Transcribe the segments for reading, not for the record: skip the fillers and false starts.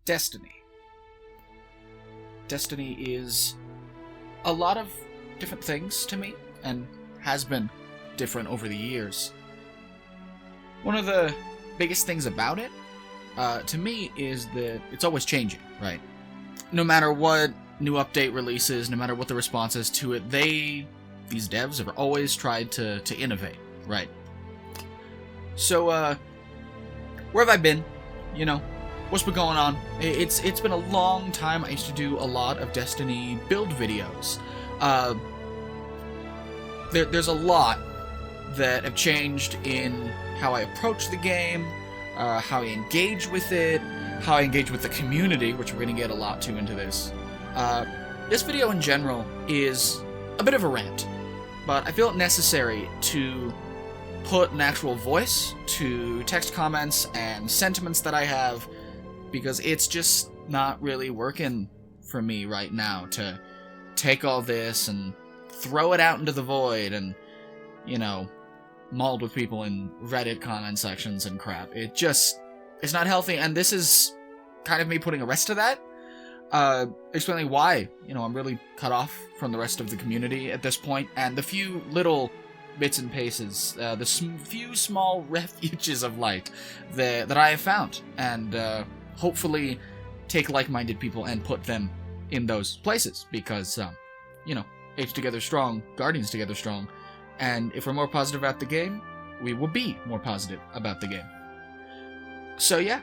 Destiny. Destiny is a lot of different things to me, and has been different over the years. One of the biggest things about it, to me, is that it's always changing, right? No matter what new update releases, no matter what the response is to it, these devs have always tried to innovate, right? So, where have I been? You know, what's been going on? It's been a long time. I used to do a lot of Destiny build videos. There's a lot that have changed in how I approach the game, how I engage with it, how I engage with the community, which we're going to get a lot to into this. This video in general is a bit of a rant, but I feel it necessary to put an actual voice to text comments and sentiments that I have, because it's just not really working for me right now to take all this and throw it out into the void and, you know, mauled with people in Reddit comment sections and crap. It's not healthy, and this is kind of me putting a rest to that, explaining why, you know, I'm really cut off from the rest of the community at this point, and the few little bits and pieces, few small refuges of light that I have found, and hopefully take like-minded people and put them in those places, because, you know, apes together strong, guardians together strong, and if we're more positive about the game, we will be more positive about the game. So yeah,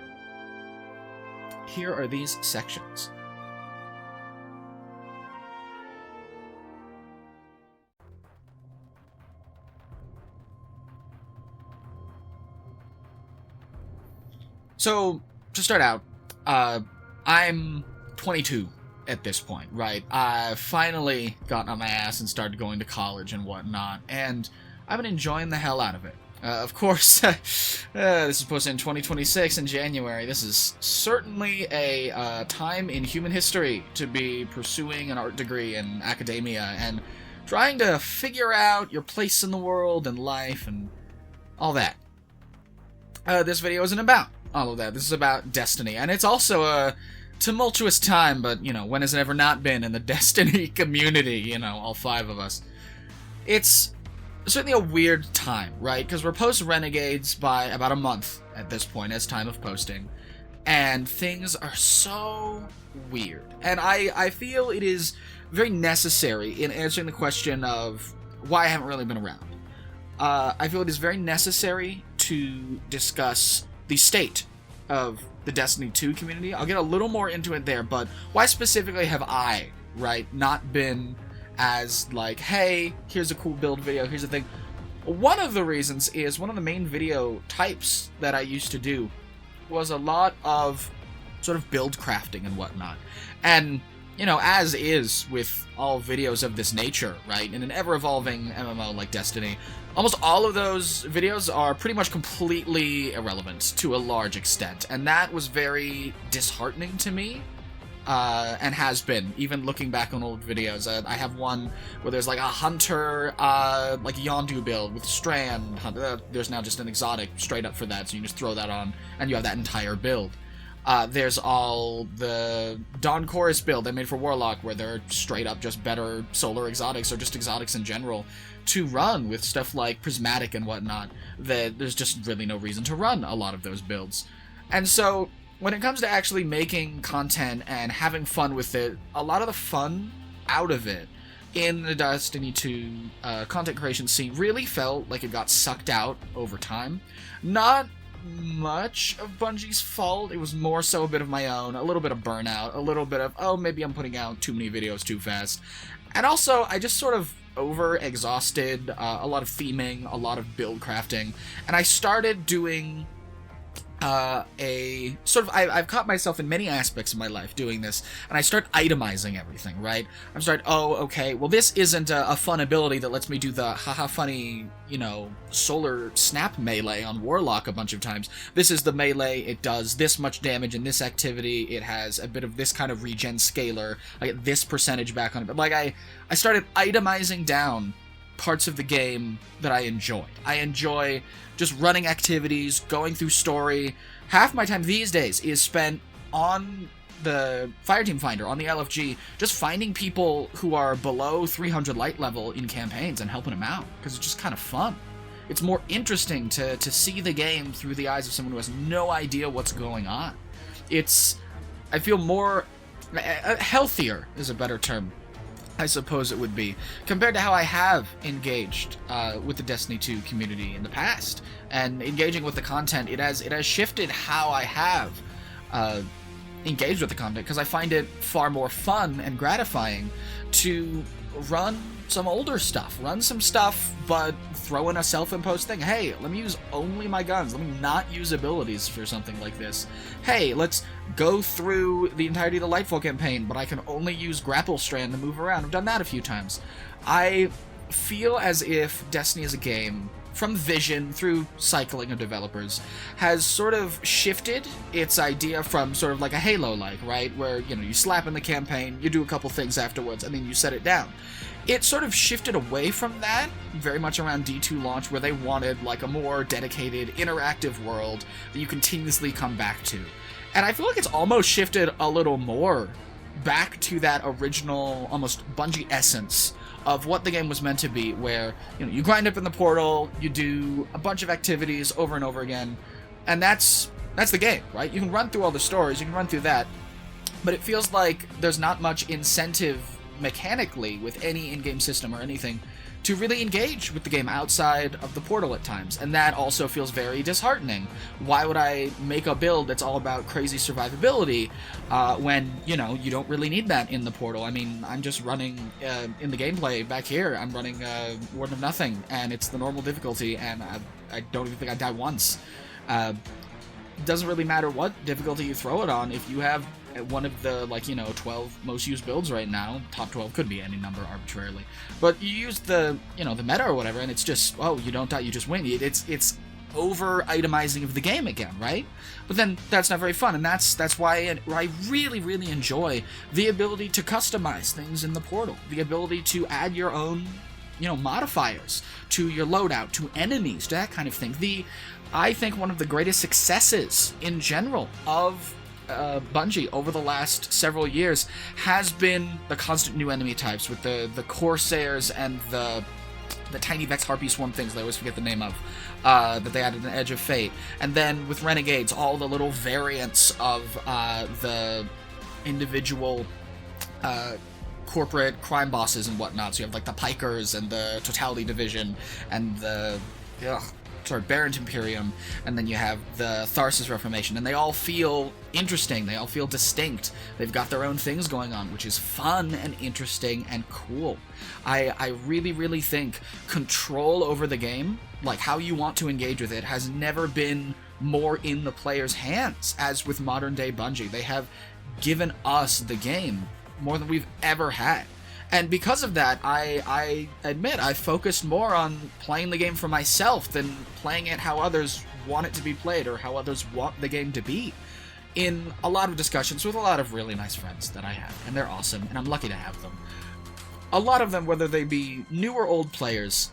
here are these sections. So, to start out, I'm 22 at this point, right? I've finally gotten on my ass and started going to college and whatnot, and I've been enjoying the hell out of it. Of course, this is posted in 2026 in January. This is certainly a time in human history to be pursuing an art degree in academia and trying to figure out your place in the world and life and all that. This video isn't about all of that. This is about Destiny, and it's also a tumultuous time, but, you know, when has it ever not been in the Destiny community, you know, all five of us. It's certainly a weird time, right? Because we're post-Renegades by about a month at this point as time of posting, and things are so weird. And I feel it is very necessary in answering the question of why I haven't really been around. I feel it is very necessary to discuss the state of the Destiny 2 community. I'll get a little more into it there, but why specifically have I, right, not been as like, hey, here's a cool build video, here's the thing. One of the reasons is one of the main video types that I used to do was a lot of sort of build crafting and whatnot. And, you know, as is with all videos of this nature, right, in an ever-evolving MMO like Destiny, almost all of those videos are pretty much completely irrelevant to a large extent, and that was very disheartening to me, and has been, even looking back on old videos. I have one where there's like a hunter, like Yondu build with Strand. There's now just an exotic straight up for that, so you can just throw that on, and you have that entire build. There's all the Dawn Chorus build they made for Warlock, where they're straight up just better solar exotics, or just exotics in general, to run with stuff like Prismatic and whatnot, that there's just really no reason to run a lot of those builds. And so, when it comes to actually making content and having fun with it, a lot of the fun out of it in the Destiny 2 content creation scene really felt like it got sucked out over time. Not much of Bungie's fault, it was more so a bit of my own, a little bit of burnout, a little bit of, oh, maybe I'm putting out too many videos too fast. And also, I just sort of over-exhausted a lot of theming, a lot of build crafting, and I started doing I've caught myself in many aspects of my life doing this, and I start itemizing everything, right? I'm starting, oh, okay, well, this isn't a fun ability that lets me do the haha funny, you know, solar snap melee on Warlock a bunch of times. This is the melee, it does this much damage in this activity, it has a bit of this kind of regen scalar, I get this percentage back on it, but like, I started itemizing down parts of the game that I enjoyed. I enjoy just running activities, going through story. Half my time these days is spent on the Fireteam Finder, on the LFG, just finding people who are below 300 light level in campaigns and helping them out, because it's just kind of fun. It's more interesting to see the game through the eyes of someone who has no idea what's going on. I feel more... healthier is a better term, I suppose it would be, compared to how I have engaged with the Destiny 2 community in the past. And engaging with the content, it has shifted how I have engaged with the content, because I find it far more fun and gratifying to run some older stuff, but throw in a self-imposed thing. Hey, let me use only my guns. Let me not use abilities for something like this. Hey, let's go through the entirety of the Lightfall campaign, but I can only use Grapple Strand to move around. I've done that a few times. I feel as if Destiny as a game, from Vision through cycling of developers, has sort of shifted its idea from sort of like a Halo-like, right? Where, you slap in the campaign, you do a couple things afterwards, and then you set it down. It sort of shifted away from that, very much around D2 launch, where they wanted like a more dedicated, interactive world that you continuously come back to. And I feel like it's almost shifted a little more back to that original, almost Bungie essence of what the game was meant to be, where you grind up in the portal, you do a bunch of activities over and over again, and that's the game, right? You can run through all the stories, you can run through that, but it feels like there's not much incentive mechanically with any in-game system or anything to really engage with the game outside of the portal at times, and that also feels very disheartening. Why would I make a build that's all about crazy survivability when, you don't really need that in the portal? I mean, I'm just running, in the gameplay back here, I'm running Warden of Nothing, and it's the normal difficulty, and I don't even think I died once. Doesn't really matter what difficulty you throw it on. If you have one of the 12 most used builds right now, top 12 could be any number arbitrarily, but you use the the meta or whatever, and it's just, oh, you don't die, you just win. It's over itemizing of the game again, right? But then that's not very fun, and that's why I really enjoy the ability to customize things in the portal, the ability to add your own modifiers to your loadout, to enemies, to that kind of thing. I think one of the greatest successes in general of Bungie over the last several years has been the constant new enemy types, with the Corsairs and the tiny Vex Harpy Swarm things that I always forget the name of, that they added in Edge of Fate. And then with Renegades, all the little variants of the individual corporate crime bosses and whatnot. So you have like the Pikers and the Totality Division and the Barrent Imperium, and then you have the Tharsis Reformation, and they all feel interesting, they all feel distinct, they've got their own things going on, which is fun and interesting and cool. I really think control over the game, like how you want to engage with it, has never been more in the player's hands, as with modern day Bungie. They have given us the game more than we've ever had. And because of that, I admit I focused more on playing the game for myself than playing it how others want it to be played or how others want the game to be. In a lot of discussions with a lot of really nice friends that I have, and they're awesome, and I'm lucky to have them. A lot of them, whether they be new or old players,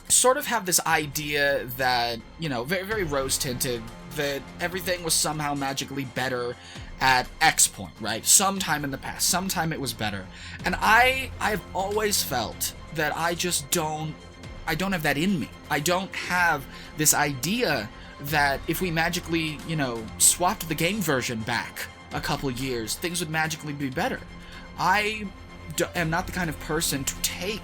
sort of have this idea that, very, very rose-tinted, that everything was somehow magically better at X point, right? Sometime in the past, sometime it was better. And I've always felt that I don't have that in me. I don't have this idea that if we magically, swapped the game version back a couple years, things would magically be better. I am not the kind of person to take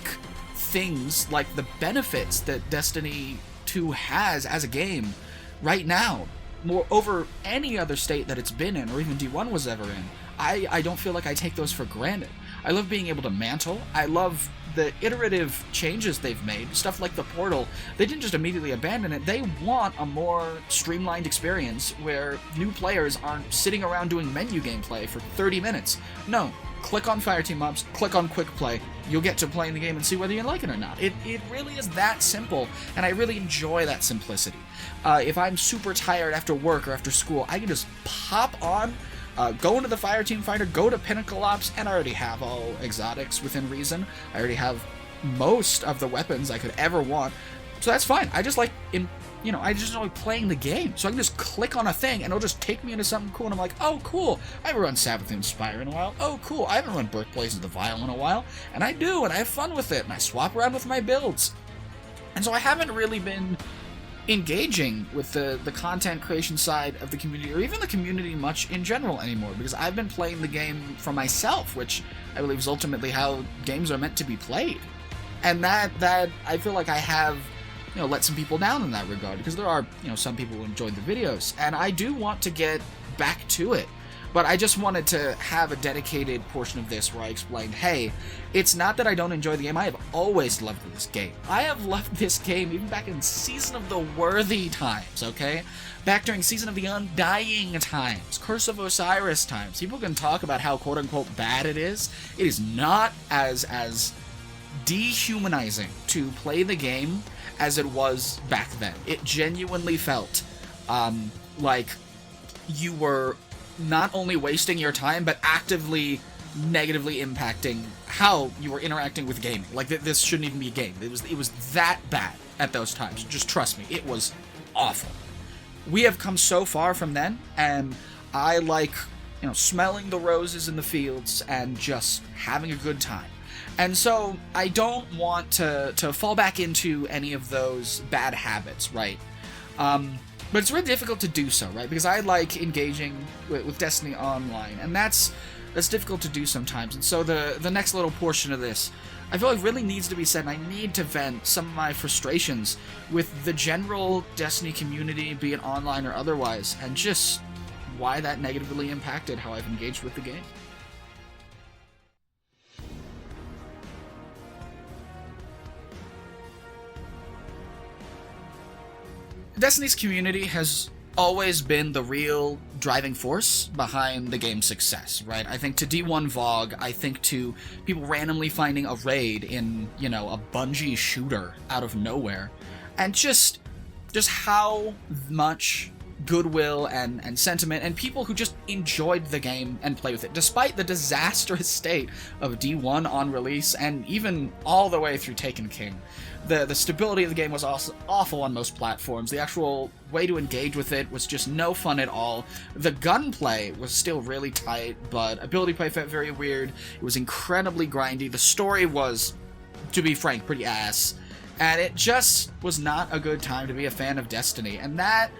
things like the benefits that Destiny 2 has as a game right now, more over any other state that it's been in, or even D1 was ever in. I don't feel like I take those for granted. I love being able to mantle. I love the iterative changes they've made. Stuff like the portal, they didn't just immediately abandon it. They want a more streamlined experience where new players aren't sitting around doing menu gameplay for 30 minutes. No, click on Fireteam mobs, click on Quick Play. You'll get to playing the game and see whether you like it or not. It really is that simple, and I really enjoy that simplicity. If I'm super tired after work or after school, I can just pop on, go into the Fireteam Finder, go to Pinnacle Ops, and I already have all exotics within reason. I already have most of the weapons I could ever want. So that's fine. I just like, I just enjoy playing the game. So I can just click on a thing and it'll just take me into something cool. And I'm like, oh, cool. I haven't run Sabbath Inspire in a while. Oh, cool. I haven't run Birthplace of the Vile in a while. And I do, and I have fun with it. And I swap around with my builds. And so I haven't really been engaging with the content creation side of the community, or even the community much in general anymore, because I've been playing the game for myself, which I believe is ultimately how games are meant to be played. And that I feel like I have, let some people down in that regard, because there are, some people who enjoy the videos, and I do want to get back to it. But I just wanted to have a dedicated portion of this where I explained, hey, it's not that I don't enjoy the game. I have always loved this game. I have loved this game even back in Season of the Worthy times, okay? Back during Season of the Undying times, Curse of Osiris times. People can talk about how quote-unquote bad it is. It is not as dehumanizing to play the game as it was back then. It genuinely felt like you were not only wasting your time, but actively negatively impacting how you were interacting with gaming. Like, this shouldn't even be a game. It was that bad at those times. Just trust me, it was awful. We have come so far from then, and I like, smelling the roses in the fields and just having a good time. And so I don't want to fall back into any of those bad habits, right? But it's really difficult to do so, right? Because I like engaging with Destiny Online, and that's difficult to do sometimes. And so the next little portion of this, I feel like really needs to be said, and I need to vent some of my frustrations with the general Destiny community, be it online or otherwise, and just why that negatively impacted how I've engaged with the game. Destiny's community has always been the real driving force behind the game's success, right? I think to D1 VOG, I think to people randomly finding a raid in, a Bungie shooter out of nowhere, and just how much goodwill and sentiment, and people who just enjoyed the game and play with it, despite the disastrous state of D1 on release, and even all the way through Taken King. The stability of the game was also awful on most platforms. The actual way to engage with it was just no fun at all. The gunplay was still really tight, but ability play felt very weird. It was incredibly grindy. The story was, to be frank, pretty ass. And it just was not a good time to be a fan of Destiny. And that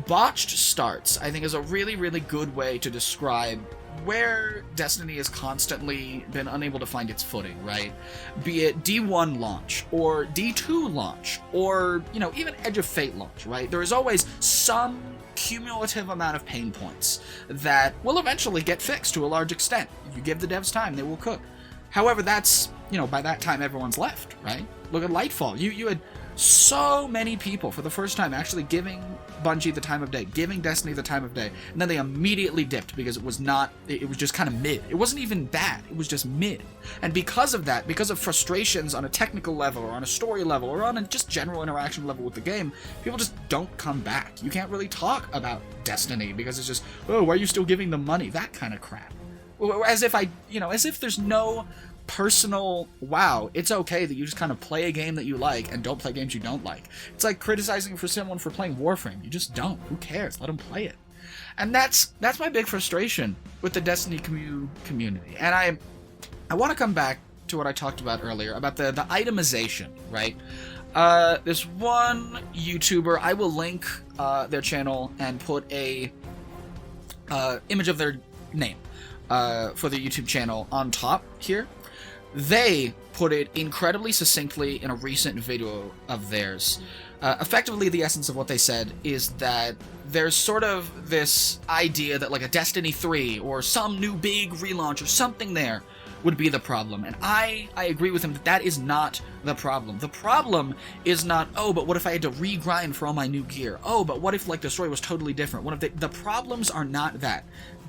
botched starts, I think, is a really, really good way to describe where Destiny has constantly been unable to find its footing, right? Be it D1 launch, or D2 launch, or, even Edge of Fate launch, right? There is always some cumulative amount of pain points that will eventually get fixed to a large extent. If you give the devs time, they will cook. However, that's, by that time everyone's left, right? Look at Lightfall. You had so many people for the first time actually giving Bungie the time of day, giving Destiny the time of day, and then they immediately dipped because it was just kind of mid. It wasn't even bad, it was just mid. And because of that, because of frustrations on a technical level, or on a story level, or on a just general interaction level with the game, people just don't come back. You can't really talk about Destiny because it's just, oh, why are you still giving them money? That kind of crap. As if there's no personal, wow, it's okay that you just kind of play a game that you like and don't play games you don't like. It's like criticizing for someone for playing Warframe. You just don't. Who cares? Let them play it. And that's my big frustration with the Destiny community. And I want to come back to what I talked about earlier, about the itemization, right? There's one YouTuber, I will link their channel and put a image of their name for the YouTube channel on top here. They put it incredibly succinctly in a recent video of theirs. Effectively, the essence of what they said is that there's sort of this idea that like a Destiny 3 or some new big relaunch or something there would be the problem. And I agree with him that is not the problem. The problem is not, oh, but what if I had to regrind for all my new gear? Oh, but what if like the story was totally different? What if the problems are not that.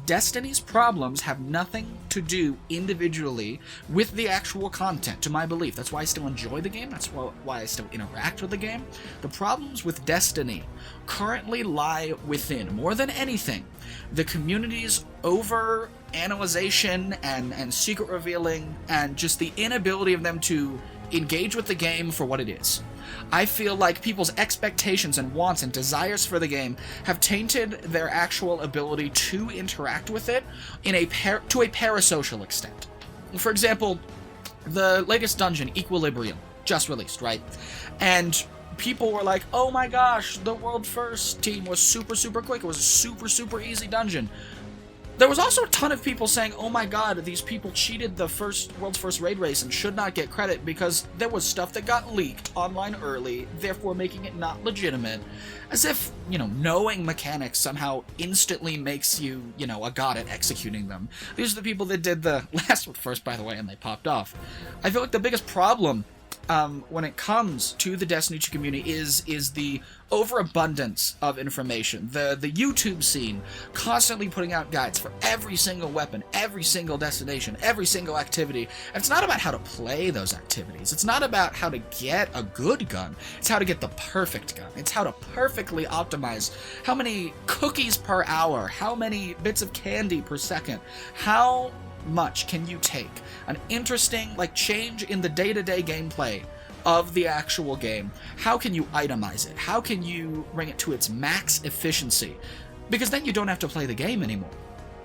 Destiny's problems have nothing to do individually with the actual content, to my belief. That's why I still enjoy the game. That's why I still interact with the game. The problems with Destiny currently lie within, more than anything, the community's over-analyzation and secret revealing, and just the inability of them to engage with the game for what it is. I feel like people's expectations and wants and desires for the game have tainted their actual ability to interact with it to a parasocial extent. For example, the latest dungeon, Equilibrium, just released, right? And people were like, oh my gosh, the world first team was super, super quick. It was a super, super easy dungeon. There was also a ton of people saying, oh my god, these people cheated the world's first raid race and should not get credit because there was stuff that got leaked online early, therefore making it not legitimate. As if, knowing mechanics somehow instantly makes you, a god at executing them. These are the people that did the last one first, by the way, and they popped off. I feel like the biggest problem when it comes to the Destiny 2 community is the overabundance of information. The YouTube scene constantly putting out guides for every single weapon, every single destination, every single activity. And it's not about how to play those activities. It's not about how to get a good gun. It's how to get the perfect gun. It's how to perfectly optimize how many cookies per hour, how many bits of candy per second, how much can you take an interesting change in the day-to-day gameplay of the actual game. How can you itemize it? How can you bring it to its max efficiency? Because then you don't have to play the game anymore.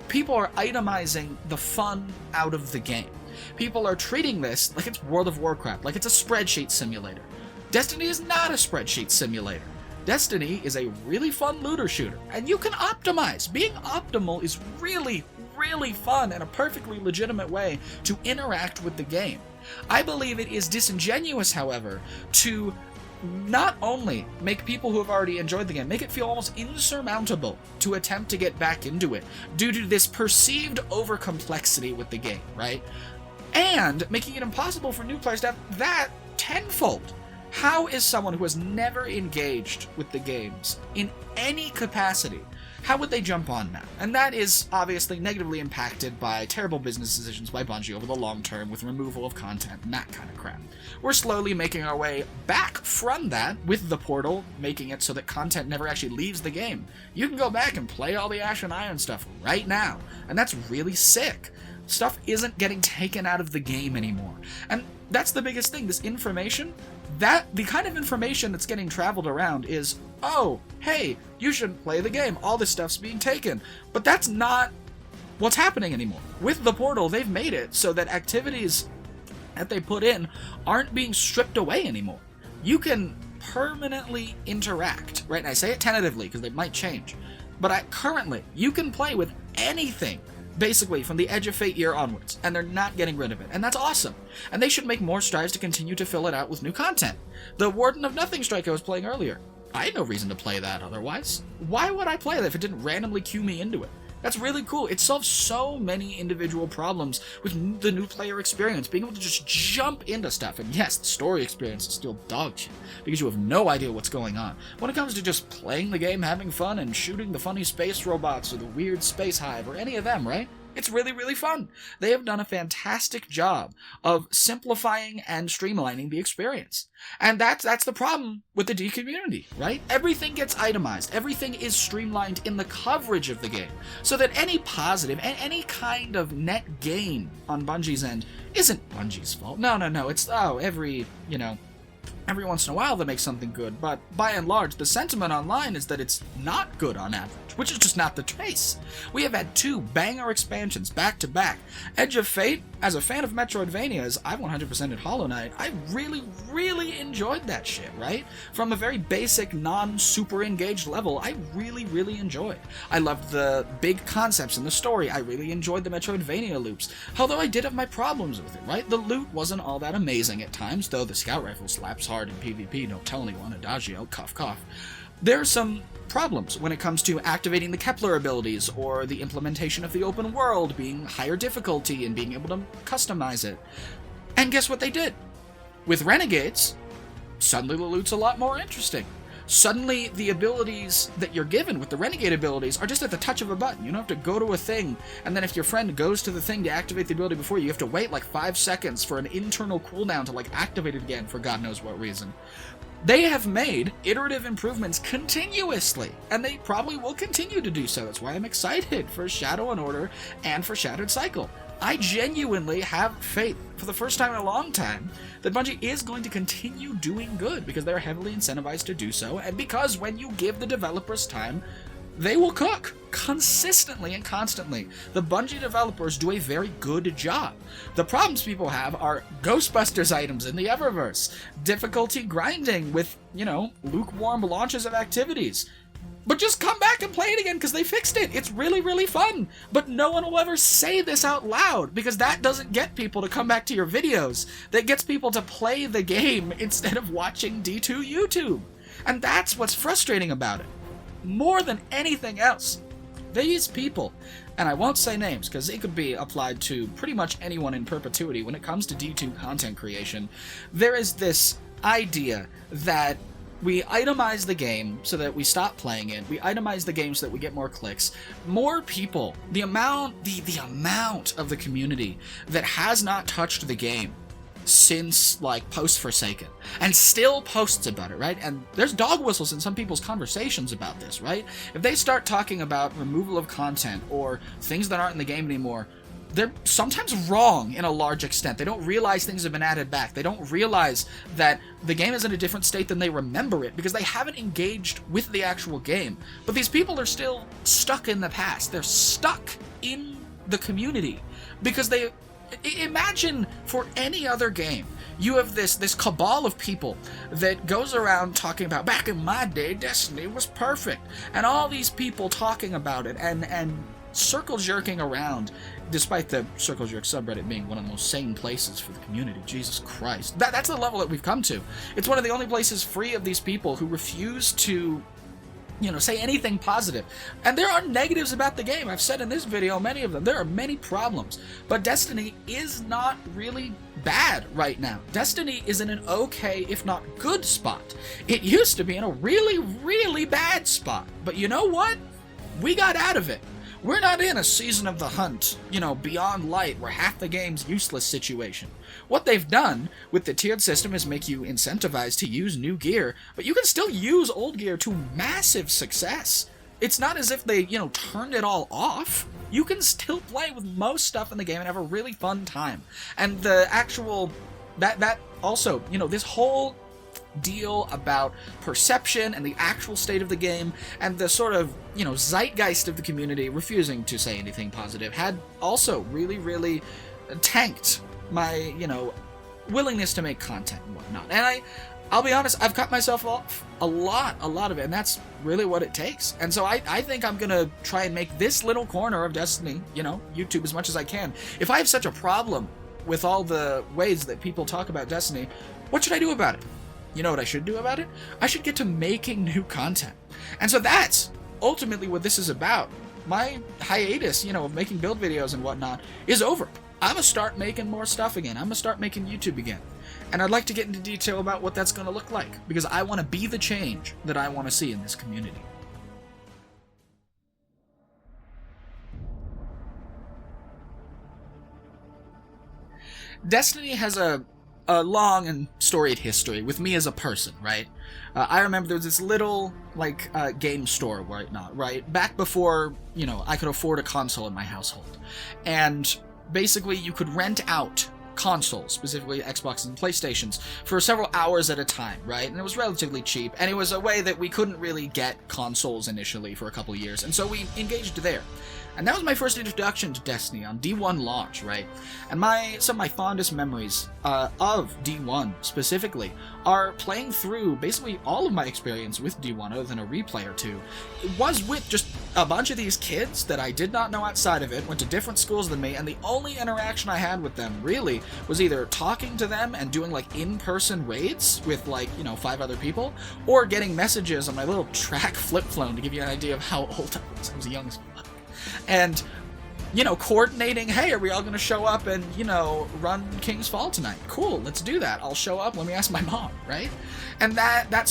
People are itemizing the fun out of the game. People are treating this like it's World of Warcraft, like it's a spreadsheet simulator. Destiny is not a spreadsheet simulator. Destiny is a really fun looter shooter, and you can optimize. Being optimal is really, really fun and a perfectly legitimate way to interact with the game. I believe it is disingenuous, however, to not only make people who have already enjoyed the game, make it feel almost insurmountable to attempt to get back into it due to this perceived overcomplexity with the game, right? And making it impossible for new players to have that tenfold. How is someone who has never engaged with the games in any capacity, how would they jump on now? And that is obviously negatively impacted by terrible business decisions by Bungie over the long term with removal of content and that kind of crap. We're slowly making our way back from that with the portal, making it so that content never actually leaves the game. You can go back and play all the Ash and Iron stuff right now, and that's really sick. Stuff isn't getting taken out of the game anymore. And that's the biggest thing, this information, the kind of information that's getting traveled around is, oh, hey, you shouldn't play the game, all this stuff's being taken. But that's not what's happening anymore. With the portal, they've made it so that activities that they put in aren't being stripped away anymore. You can permanently interact, right? And I say it tentatively because they might change. But currently, you can play with anything basically from the Edge of Fate year onwards, and they're not getting rid of it, and that's awesome. And they should make more strides to continue to fill it out with new content. The Warden of Nothing strike I was playing earlier, I had no reason to play that otherwise. Why would I play that if it didn't randomly cue me into it? That's really cool. It solves so many individual problems with the new player experience, being able to just jump into stuff. And yes, the story experience is still dog shit, because you have no idea what's going on. When it comes to just playing the game, having fun, and shooting the funny space robots or the weird space hive or any of them, right? It's really, really fun. They have done a fantastic job of simplifying and streamlining the experience. And that's the problem with the D community, right? Everything gets itemized. Everything is streamlined in the coverage of the game. So that any positive and any kind of net gain on Bungie's end isn't Bungie's fault. No. It's, every once in a while they make something good, but by and large, the sentiment online is that it's not good on average, which is just not the case. We have had 2 banger expansions back to back. Edge of Fate, as a fan of Metroidvanias, I've 100%ed Hollow Knight. I really, really enjoyed that shit, right? From a very basic, non-super engaged level, I really, really enjoyed. I loved the big concepts in the story. I really enjoyed the Metroidvania loops, although I did have my problems with it, right? The loot wasn't all that amazing at times, though the scout rifle slaps hard in PvP, don't tell anyone, Adagio, cough cough. There are some problems when it comes to activating the Kepler abilities or the implementation of the open world being higher difficulty and being able to customize it. And guess what they did? With Renegades, suddenly the loot's a lot more interesting. Suddenly the abilities that you're given with the Renegade abilities are just at the touch of a button. You don't have to go to a thing, and then if your friend goes to the thing to activate the ability before you, you have to wait 5 seconds for an internal cooldown to activate it again for God knows what reason. They have made iterative improvements continuously, and they probably will continue to do so. That's why I'm excited for Shadow and Order and for Shattered Cycle. I genuinely have faith, for the first time in a long time, that Bungie is going to continue doing good, because they're heavily incentivized to do so, and because when you give the developers time, they will cook consistently and constantly. The Bungie developers do a very good job. The problems people have are Ghostbusters items in the Eververse, difficulty grinding with, lukewarm launches of activities. But just come back and play it again, because they fixed it. It's really, really fun. But no one will ever say this out loud, because that doesn't get people to come back to your videos. That gets people to play the game instead of watching D2 YouTube. And that's what's frustrating about it. More than anything else, these people, and I won't say names because it could be applied to pretty much anyone in perpetuity when it comes to D2 content creation, there is this idea that we itemize the game so that we stop playing it. We itemize the game so that we get more clicks. More people, the amount of the community that has not touched the game since, post-Forsaken, and still posts about it, right? And there's dog whistles in some people's conversations about this, right? If they start talking about removal of content or things that aren't in the game anymore, they're sometimes wrong in a large extent. They don't realize things have been added back. They don't realize that the game is in a different state than they remember it, because they haven't engaged with the actual game. But these people are still stuck in the past. They're stuck in the community, because they... Imagine for any other game, you have this cabal of people that goes around talking about, back in my day, Destiny was perfect, and all these people talking about it and circle jerking around, despite the circle jerk subreddit being one of the most sane places for the community. Jesus Christ. That's the level that we've come to. It's one of the only places free of these people who refuse to say anything positive. And there are negatives about the game. I've said in this video many of them. There are many problems. But Destiny is not really bad right now. Destiny is in an okay, if not good spot. It used to be in a really, really bad spot. But you know what? We got out of it. We're not in a Season of the Hunt, Beyond Light, where half the game's useless situation. What they've done with the tiered system is make you incentivized to use new gear, but you can still use old gear to massive success. It's not as if they, turned it all off. You can still play with most stuff in the game and have a really fun time. And the actual... That also, this whole deal about perception and the actual state of the game and the sort of, zeitgeist of the community refusing to say anything positive had also really, really tanked my, willingness to make content and whatnot. And I'll be honest, I've cut myself off a lot of it, and that's really what it takes. And so I think I'm gonna try and make this little corner of Destiny, YouTube as much as I can. If I have such a problem with all the ways that people talk about Destiny, what should I do about it? You know what I should do about it? I should get to making new content. And so that's ultimately what this is about. My hiatus, of making build videos and whatnot is over. I'm gonna start making more stuff again. I'm gonna start making YouTube again. And I'd like to get into detail about what that's gonna look like, because I want to be the change that I want to see in this community. Destiny has a long and storied history with me as a person, right? I remember there was this little, game store, right? Back before, I could afford a console in my household. And basically, you could rent out consoles, specifically Xboxes and PlayStations, for several hours at a time, right? And it was relatively cheap, and it was a way that we couldn't really get consoles initially for a couple of years, and so we engaged there. And that was my first introduction to Destiny on D1 launch, right? And some of my fondest memories of D1 specifically are playing through basically all of my experience with D1 other than a replay or two. It was with just a bunch of these kids that I did not know outside of it, went to different schools than me, and the only interaction I had with them really was either talking to them and doing in-person raids with 5 other people, or getting messages on my little track flip phone to give you an idea of how old I was. I was young as fuck. And, coordinating, hey, are we all going to show up and, run King's Fall tonight? Cool, let's do that. I'll show up, let me ask my mom, right? And that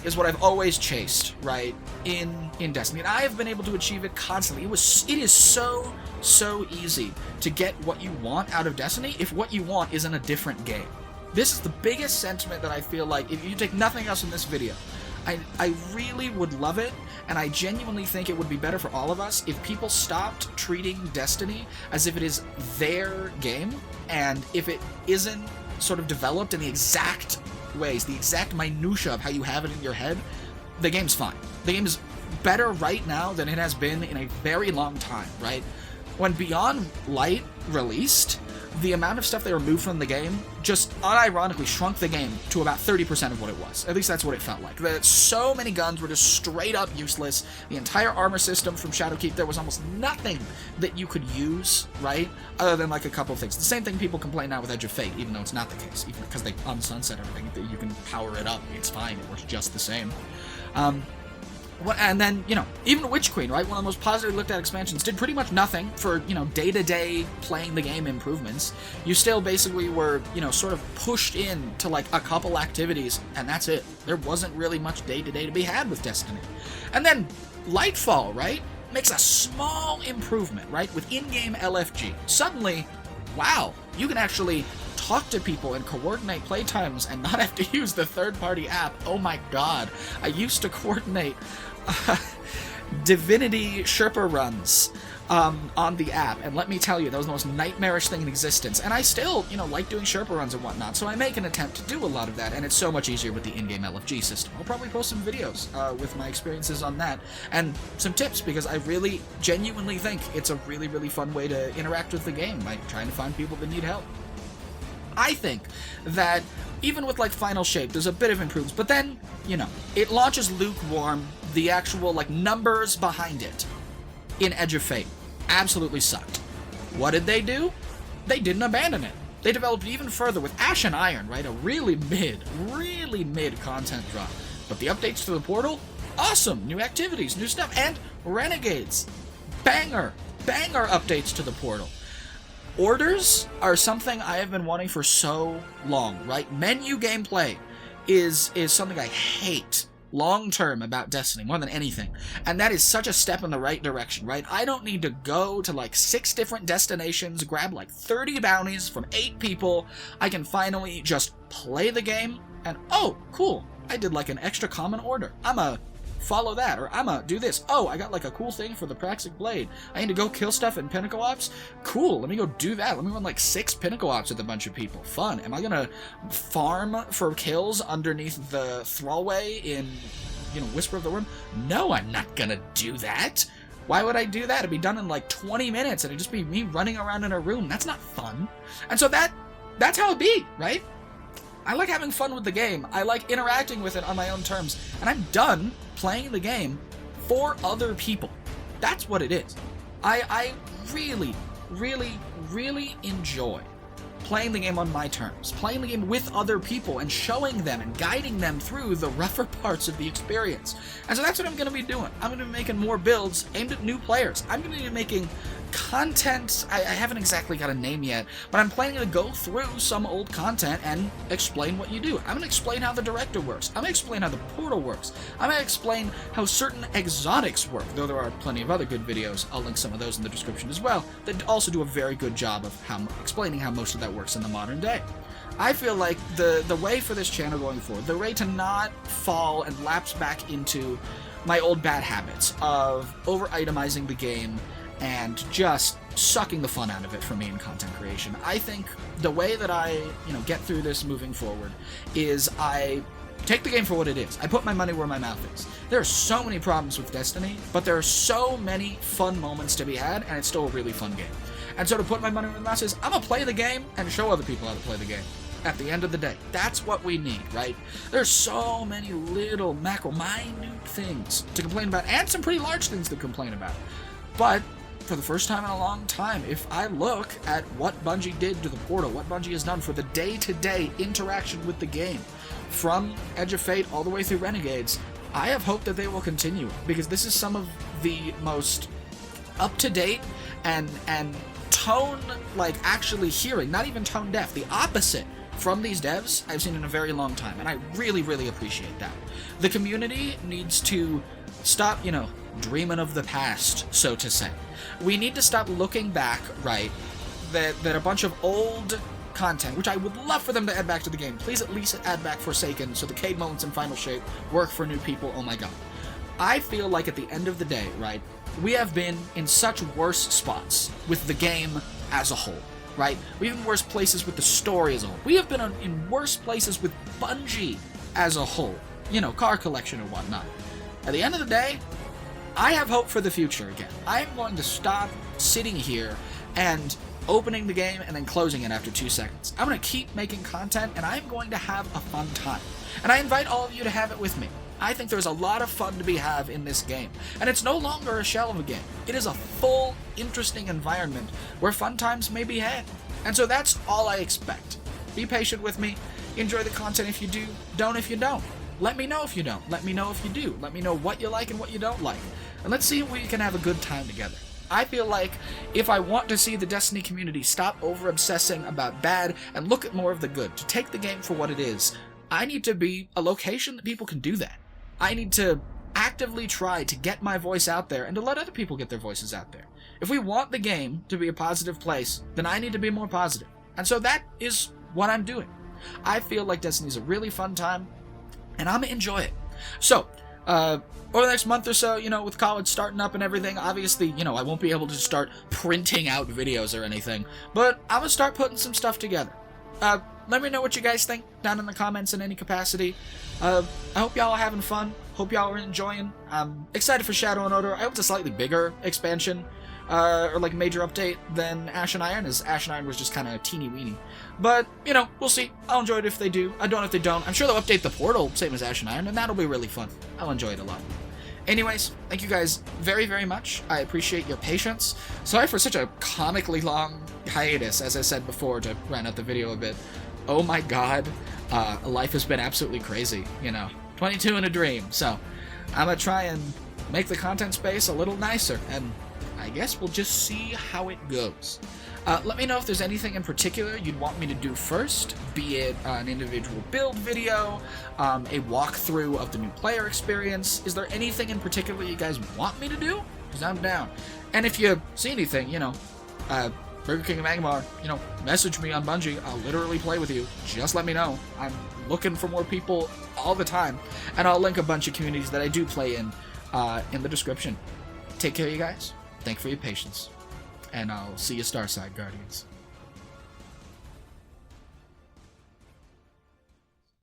is what I've always chased, right, in Destiny. And I have been able to achieve it constantly. It is so easy to get what you want out of Destiny if what you want is in a different game. This is the biggest sentiment that I feel like, if you take nothing else from this video, I really would love it, and I genuinely think it would be better for all of us if people stopped treating Destiny as if it is their game, and if it isn't sort of developed in the exact ways, the exact minutia of how you have it in your head, the game's fine. The game is better right now than it has been in a very long time, right? When Beyond Light released, the amount of stuff they removed from the game just unironically shrunk the game to about 30% of what it was. At least that's what it felt like. So many guns were just straight up useless. The entire armor system from Shadowkeep, there was almost nothing that you could use, right? Other than like a couple of things. The same thing people complain now with Edge of Fate, even though it's not the case. Even because they unsunset everything, you can power it up. It's fine. It works just the same. And then, even Witch Queen, right, one of the most positively looked at expansions, did pretty much nothing for, day-to-day playing the game improvements. You still basically were, sort of pushed in to, like, a couple activities, and that's it. There wasn't really much day-to-day to be had with Destiny. And then Lightfall, right, makes a small improvement, right, with in-game LFG. Suddenly, wow, you can actually talk to people and coordinate playtimes and not have to use the third-party app. Oh my god. I used to coordinate Divinity Sherpa runs on the app, and let me tell you, that was the most nightmarish thing in existence. And I still, like doing Sherpa runs and whatnot, so I make an attempt to do a lot of that, and it's so much easier with the in-game LFG system. I'll probably post some videos with my experiences on that, and some tips, because I really, genuinely think it's a really, really fun way to interact with the game by trying to find people that need help. I think that even with, like, Final Shape, there's a bit of improvements, but then, it launches lukewarm. The actual, like, numbers behind it in Edge of Fate absolutely sucked. What did they do? They didn't abandon it. They developed it even further with Ash and Iron, right? A really mid content drop. But the updates to the portal? Awesome! New activities, new stuff, and Renegades. Banger updates to the portal. Orders are something I have been wanting for so long, right? Menu gameplay is something I hate long-term about Destiny, more than anything. And that is such a step in the right direction, right? I don't need to go to, like, 6 different destinations, grab, like, 30 bounties from 8 people. I can finally just play the game, and, oh, cool, I did, like, an extra common order. I'ma follow that, or I'ma do this. Oh, I got, like, a cool thing for the Praxic Blade. I need to go kill stuff in Pinnacle Ops? Cool, let me go do that. Let me run, like, 6 Pinnacle Ops with a bunch of people. Fun. Am I gonna farm for kills underneath the Thrallway in, Whisper of the Worm? No, I'm not gonna do that. Why would I do that? It'd be done in, like, 20 minutes, and it'd just be me running around in a room. That's not fun. And so that's how it be, right? I like having fun with the game. I like interacting with it on my own terms. And I'm done playing the game for other people. That's what it is. I really, really, really enjoy playing the game on my terms, playing the game with other people and showing them and guiding them through the rougher parts of the experience. And so that's what I'm going to be doing. I'm going to be making more builds aimed at new players. I'm going to be making content. I haven't exactly got a name yet, but I'm planning to go through some old content and explain what you do. I'm going to explain how the director works. I'm going to explain how the portal works. I'm going to explain how certain exotics work, though there are plenty of other good videos. I'll link some of those in the description as well that also do a very good job of explaining how most of that works in the modern day. I feel like the way for this channel going forward, the way to not fall and lapse back into my old bad habits of over-itemizing the game and just sucking the fun out of it for me in content creation. I think the way that I, get through this moving forward is I take the game for what it is. I put my money where my mouth is. There are so many problems with Destiny, but there are so many fun moments to be had, and it's still a really fun game. And so to put my money where my mouth is, I'm gonna play the game and show other people how to play the game. At the end of the day, that's what we need, right? There's so many little minute things to complain about, and some pretty large things to complain about. But for the first time in a long time, if I look at what Bungie did to the portal, what Bungie has done for the day-to-day interaction with the game, from Edge of Fate all the way through Renegades, I have hope that they will continue, because this is some of the most up-to-date and tone, like, actually hearing, not even tone deaf, the opposite from these devs I've seen in a very long time, and I really, really appreciate that. The community needs to stop, dreaming of the past, so to say. We need to stop looking back, right, that a bunch of old content, which I would love for them to add back to the game, please at least add back Forsaken so the Cade moments in Final Shape work for new people. Oh my god. I feel like at the end of the day, right, we have been in such worse spots with the game as a whole, right? We've been in worse places with the story as a whole. We have been in worse places with Bungie as a whole. You know, car collection and whatnot. At the end of the day, I have hope for the future again. I am going to stop sitting here and opening the game and then closing it after 2 seconds. I'm going to keep making content, and I'm going to have a fun time. And I invite all of you to have it with me. I think there's a lot of fun to be had in this game. And it's no longer a shell of a game. It is a full, interesting environment where fun times may be had. And so that's all I expect. Be patient with me. Enjoy the content if you do. Don't if you don't. Let me know if you don't. Let me know if you do. Let me know what you like and what you don't like. And let's see if we can have a good time together. I feel like if I want to see the Destiny community stop over-obsessing about bad and look at more of the good, to take the game for what it is, I need to be a location that people can do that. I need to actively try to get my voice out there and to let other people get their voices out there. If we want the game to be a positive place, then I need to be more positive. And so that is what I'm doing. I feel like Destiny's a really fun time, and I'm gonna enjoy it. So, over the next month or so, you know, with college starting up and everything, obviously, you know, I won't be able to start printing out videos or anything, but I'm gonna start putting some stuff together. Let me know what you guys think down in the comments in any capacity. I hope y'all are having fun. Hope y'all are enjoying. I'm excited for Shadow and Odor. I hope it's a slightly bigger expansion, or like a major update than Ash and Iron, as Ash and Iron was just kind of teeny-weeny. But, you know, we'll see. I'll enjoy it if they do. I don't if they don't. I'm sure they'll update the portal, same as Ash and Iron, and that'll be really fun. I'll enjoy it a lot. Anyways, thank you guys very, very much. I appreciate your patience. Sorry for such a comically long hiatus, as I said before, to round out the video a bit. Oh my god, life has been absolutely crazy, you know. 22 in a dream, so I'm gonna try and make the content space a little nicer, and I guess we'll just see how it goes. Let me know if there's anything in particular you'd want me to do first, be it an individual build video, a walkthrough of the new player experience. Is there anything in particular you guys want me to do? Because I'm down. And if you see anything, you know, Burger King and Magmar, you know, message me on Bungie. I'll literally play with you. Just let me know. I'm looking for more people all the time. And I'll link a bunch of communities that I do play in the description. Take care, you guys. Thank you for your patience. And I'll see you Starside, Guardians.